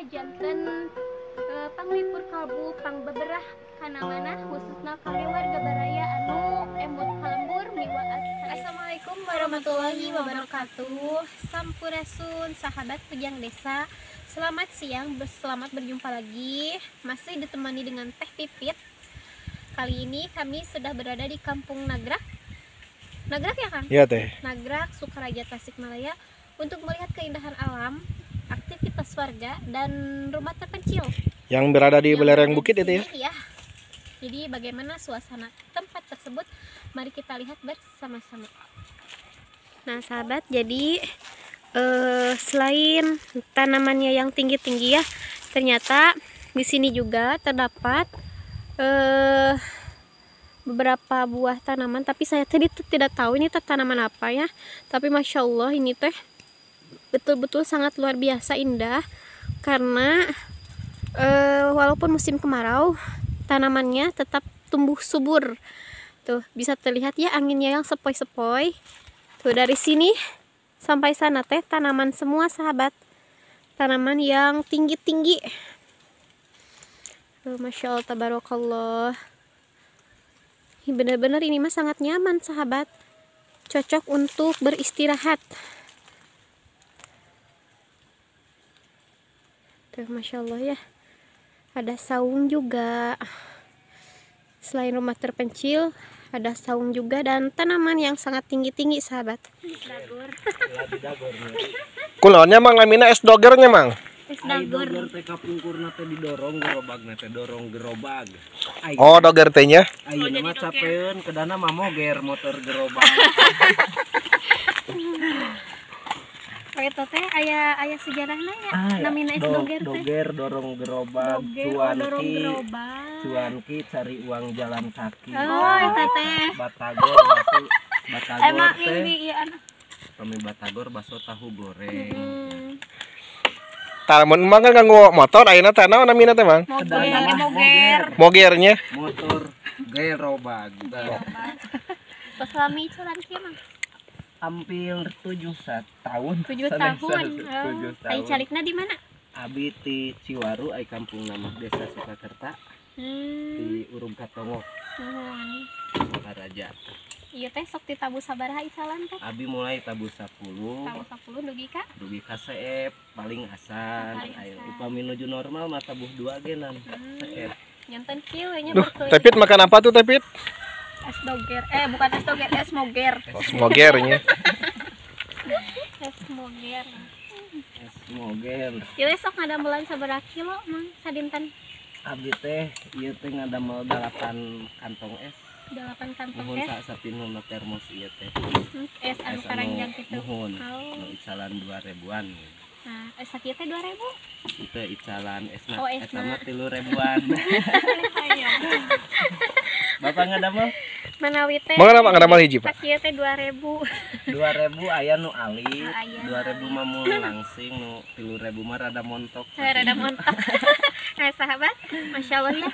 janten panglipur kalbu pang beberah kana mana khususna kangge warga baraya anu emut kalembur miwaat. Assalamualaikum warahmatullahi wabarakatuh. Sampurasun sahabat Pujang Desa. Selamat siang, selamat berjumpa lagi. Masih ditemani dengan Teh Pipit. Kali ini kami sudah berada di Kampung Nagrak. Nagrak ya Kang? Iya Teh. Nagrak, Sukaraja, Tasikmalaya untuk melihat keindahan alam, aktivitas warga dan rumah terpencil Yang berada di belereng bukit itu ya? Ya. Jadi bagaimana suasana tempat tersebut? Mari kita lihat bersama-sama. Nah sahabat, jadi selain tanamannya yang tinggi-tinggi ya, ternyata di sini juga terdapat beberapa buah tanaman, tapi saya tadi tidak tahu ini tanaman apa ya. Tapi masya Allah ini teh betul-betul sangat luar biasa indah, karena walaupun musim kemarau tanamannya tetap tumbuh subur. Tuh bisa terlihat ya anginnya yang sepoi-sepoi. Tuh dari sini sampai sana teh tanaman semua sahabat, tanaman yang tinggi-tinggi. Masya Allah tabarakallah. Benar-benar ini mah sangat nyaman sahabat, cocok untuk beristirahat. Tuh masya Allah ya, ada saung juga. Selain rumah terpencil, ada saung juga dan tanaman yang sangat tinggi-tinggi sahabat. Kulonnya mang lamina es dogernya mang. Es dagor. Teh kapungkurna teh didorong gerobagna teh dorong gerobag. Oh doger tehnya. Ayeuna mah capeun kedana mah moger motor gerobag. Eta teh aya sejarahna ya. Namina es doger teh. Doger dorong gerobag, cuanki cari uang jalan kaki. Oh eta teh. Batagor Emang teh. ini ieu Kami batagor baso tahu goreng. Tanaman mang kan nganggo motor ayeuna teh naon namina teh mang? Mogernya. Motor gerobag. Pas lami curan kieu mah. Hampir 7 tahun. 7 tahun. 7 tahun. Ai calikna di mana? Abi di Ciwaru ai kampung nama Desa Sukakerta di Urung Katongo Sukaraja. Iya teh sok ditabu sabaraha isalan teh? Abi mulai tabu 10. Tabu 10 dugi ka? Dugi kaseep paling asan. Ayo upami nuju normal mah tabuh 2 genan. Seep. Nyanten kieu nya Duh, Tepit makan apa tuh Tepit? Es doger. Bukan es doger, es moger. Oh, mogernya. Es moger. Es moger. Ieu sok ngadamelan sabaraha kilo mang sadinten? Abi teh ieu teh ngadamel 8 kantong es. 8 kantong Muhun es. sapinuhna termos ieu teh. Es anu karanjang kitu. Muhun. Oh. Nu icalan 2000-an. Nah, es sakieu teh 2000. Itu icalan esna. Oh, esna. Eta mah 3000-an. Bapak ngadamel? Manawi teh. Mau apa ngadamel hiji, Pak? Sakieu teh 2000. 2000 aya nu alit, Aya. 2000 mah mun langsing, nu 3000 mah rada montok. Rada montok. Nah, sahabat, masya Allah ya.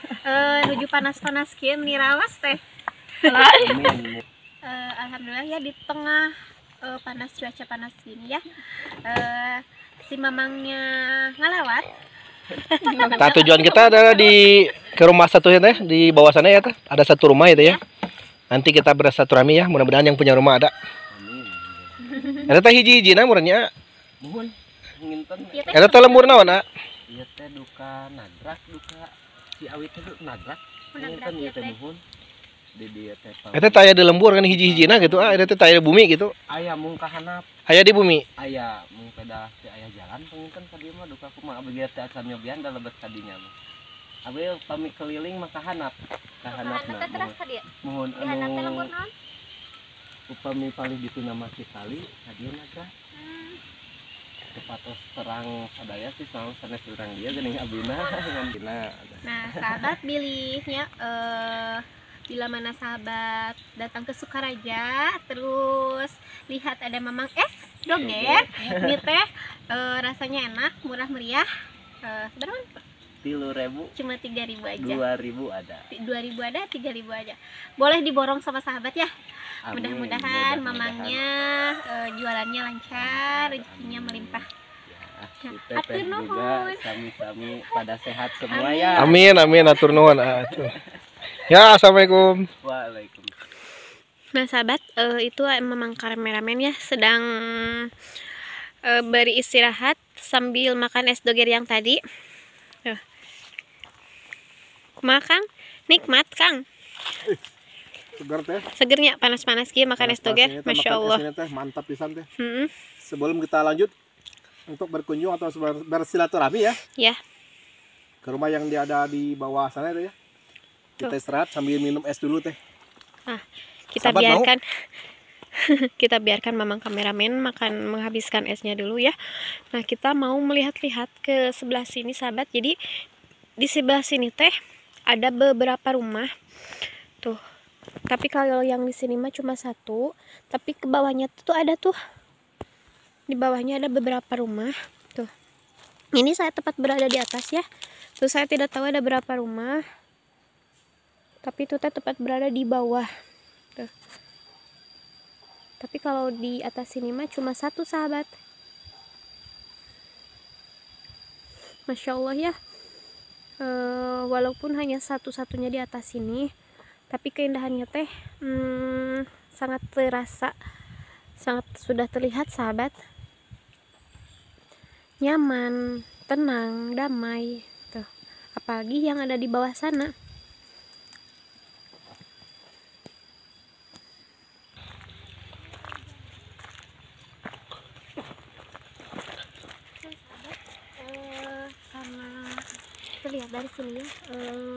Nuju panas-panas kieu nirawas teh. Amin. Alhamdulillah ya di tengah panas, cuaca panas gini ya. Si mamangnya ngalawat. Nah, tujuan kita adalah ke rumah satu ya teh, di bawah sana ya teh. Ada satu rumah itu ya. Nanti kita bersilaturahmi ya, mudah-mudahan yang punya rumah ada. Amin. Ada teh hiji-hijina murnya. Muhun nginten. Ieu teh Ada teh lembur naon, Nak? Ieu teh duka nagrak duka si awit teh nagrak. Nagrak Nginten ieu ieu teh teh. muhun. Di dieu teh. Eta taya di lembur kan hiji-hijina gitu. Ada teh taya di bumi gitu. Aya mung kahanap, Aya di bumi. aya mung pedah teh aya jalan penginten ka dieu mah duka kumaha abi teh acan nyobian da lebet ka dinya mah. Abi pami keliling mah kahanap. Kahanapna. teh teras ka dieu. Muhun Di handap teh lembur anu naon? upami paling gitu nama Cikali hadiah naga kepatos terang sadaya sih sama sanes urang dia geuning abina ngan dina. Nah, sahabat bilihnya bila mana sahabat datang ke Sukaraja terus lihat ada mamang es doger, ini teh rasanya enak, murah meriah. Berapa? 3.000 Cuma 3.000 aja. 2.000 ada. 2.000 ada, 3.000 aja. Boleh diborong sama sahabat ya. Amin. Mudah-mudahan mamangnya jualannya lancar, rezekinya melimpah. Si teteh Atur juga nuhun. sami-sami pada sehat semua ya. Amin, amin, atur nuhun. Ya, assalamualaikum. Waalaikumsalam. Nah sahabat, itu memang kameramen ya sedang beristirahat sambil makan es doger yang tadi. Tuh. Kumaha Kang? Nikmat Kang. Segar teh. Segernya panas-panas gitu makan es doger. Masya Allah. Mantap pisan teh. Sebelum kita lanjut untuk berkunjung atau bersilaturahmi ya Ya. ke rumah yang ada di bawah sana itu ya. Kita istirahat sambil minum es dulu teh. Nah, kita Sahabat biarkan kita biarkan mamang kameramen menghabiskan esnya dulu ya. Nah, kita mau melihat-lihat ke sebelah sini sahabat. Jadi di sebelah sini teh ada beberapa rumah. Tuh. Tapi kalau yang di sini mah cuma satu, tapi ke bawahnya tuh ada tuh. Di bawahnya ada beberapa rumah. Tuh. Ini saya tepat berada di atas ya. Tuh saya tidak tahu ada berapa rumah. Tapi itu teh tepat berada di bawah. Tuh. Tapi kalau di atas sini mah cuma satu sahabat. Masya Allah ya. Walaupun hanya satu-satunya di atas sini, tapi keindahannya teh sangat terasa, sangat sudah terlihat sahabat. Nyaman, tenang, damai. Tuh. Apalagi yang ada di bawah sana. Lihat dari sini ya.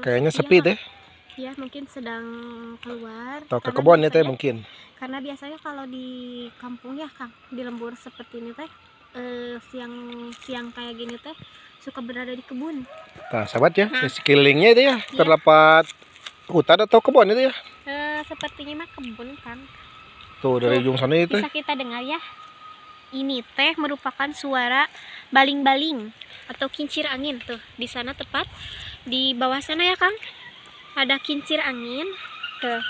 Kayaknya sepi iya, deh. Ya mungkin sedang keluar. Atau ke Karena kebun ya teh biasanya- mungkin. Karena biasanya kalau di kampung ya Kang, di lembur seperti ini teh siang kayak gini teh suka berada di kebun. Nah, sahabat ya, Nah. di sekelilingnya itu ya terdapat hutan atau kebun itu ya. Sepertinya mah kebun Kang. Tuh dari ujung sana itu. Bisa kita dengar ya. Ini teh merupakan suara baling-baling atau kincir angin tuh. Di sana tepat di bawah sana ya Kang. Ada kincir angin. Tuh.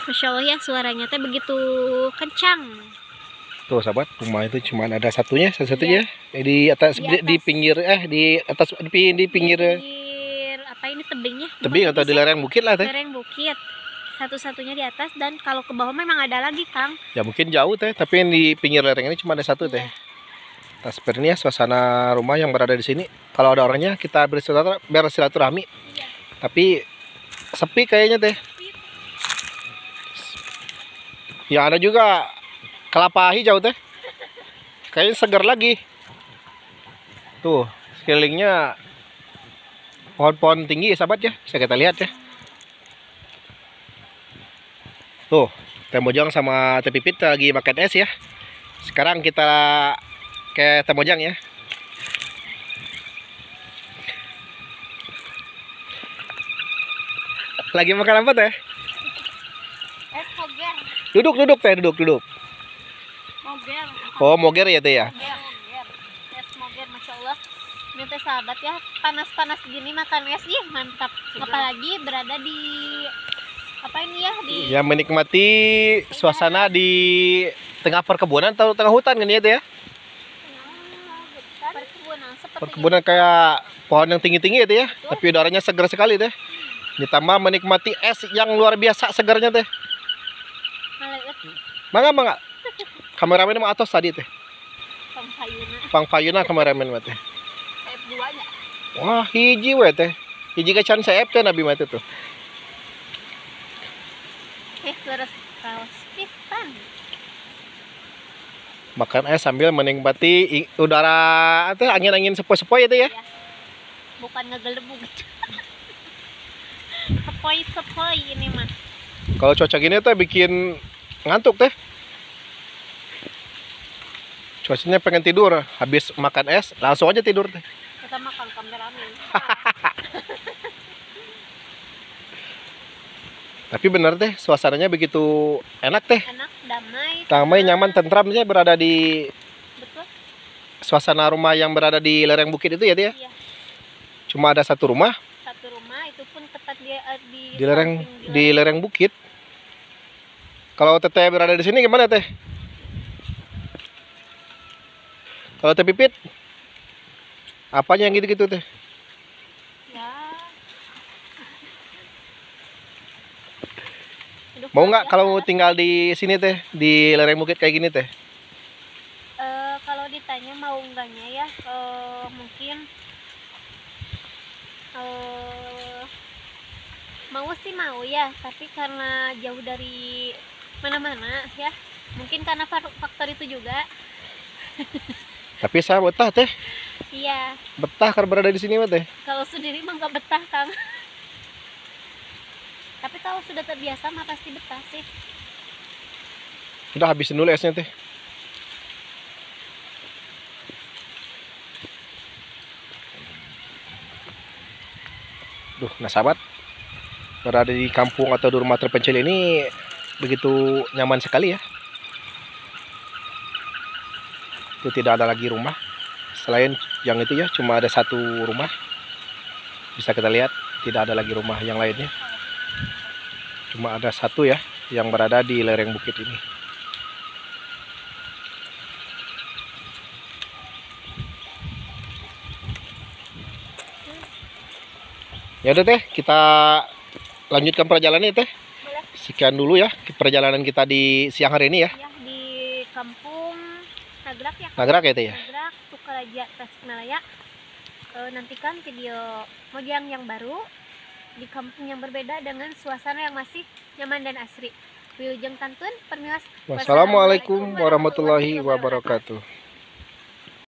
Masya Allah ya suaranya teh begitu kencang. Tuh sahabat, rumah itu cuma ada satunya, satu-satunya di atas, Di atas. di pinggir di atas di pinggir Pinggir apa ini tebingnya? tebing atau di lereng bukit lah teh. Lereng bukit. Satu-satunya di atas dan kalau ke bawah memang ada lagi Kang. Ya mungkin jauh teh, tapi yang di pinggir lereng ini cuma ada satu teh. Nah, seperti ini ya suasana rumah yang berada di sini. Kalau ada orangnya kita bersilaturahmi. Tapi sepi kayaknya teh. Ya ada juga kelapa hijau teh. Kayaknya segar lagi. Tuh, sekelilingnya pohon-pohon tinggi ya sahabat ya. Bisa kita lihat ya. Tuh, Teh Mojang sama Teh Pipit lagi makan es ya. Sekarang kita ke Teh Mojang ya. Lagi makan apa teh? Es moger. Duduk teh, duduk. Moger. Oh, moger ya teh ya. Moger. Es moger Masya Allah. Ini teh sahabat ya, panas-panas gini makan es ih mantap. Apalagi berada di apa ini ya di Yang menikmati suasana di tengah perkebunan atau tengah hutan kan ya teh ya. perkebunan seperti Perkebunan kayak pohon yang tinggi-tinggi ya teh ya. Tapi udaranya segar sekali teh. Ditambah menikmati es yang luar biasa segarnya teh. Mangga. Kameramen mah atos tadi teh. Pangpayuna kameramen mah teh. F2-nya. Wah, hiji we teh. Hiji kecan saep teh Nabi mah tuh. Terus kaos pisan. Makan es sambil menikmati udara teh angin-angin sepoi-sepoi itu ya. Bukan ngegelebug. Sepoi-sepoi ini mah. Kalau cuaca gini teh bikin ngantuk teh. Cuacanya pengen tidur, habis makan es langsung aja tidur teh. Kita makan kameramen. Tapi bener teh, suasananya begitu enak teh. Enak, damai. Damai, nyaman, tentramnya berada di Betul. suasana rumah yang berada di lereng bukit itu ya teh ya. Iya. Cuma ada satu rumah Satu rumah itu pun tepat di lereng bukit. Kalau teteh berada di sini gimana teh? Kalau Teh Pipit Apanya yang gitu-gitu teh? Ya. Aduh, Mau luar nggak biasa. kalau tinggal di sini teh, di lereng bukit kayak gini teh? Kalau ditanya mau enggaknya ya, mungkin mau sih mau ya, tapi karena jauh dari mana-mana ya, mungkin karena faktor itu juga. Tapi saya betah teh, Iya, betah karena berada di sini mah teh. kalau sendiri mah nggak betah Kang. Tapi kalau sudah terbiasa mah pasti betah sih. Udah habisin dulu esnya teh. Duh, nah sahabat, berada di kampung atau di rumah terpencil ini begitu nyaman sekali ya. Itu tidak ada lagi rumah. Selain yang itu ya, cuma ada satu rumah. Bisa kita lihat, tidak ada lagi rumah yang lainnya. Cuma ada satu ya, yang berada di lereng bukit ini. Ya udah teh, kita lanjutkan perjalanan ya teh. Boleh. Sekian dulu ya perjalanan kita di siang hari ini ya. Ya, di kampung Nagrak ya. Nagrak ya teh ya. Nagrak, Sukaraja, Tasikmalaya. Nantikan video Mojang yang baru di kampung yang berbeda dengan suasana yang masih nyaman dan asri. Wilujeng Tantun, permiwas. Wassalamualaikum warahmatullahi wabarakatuh.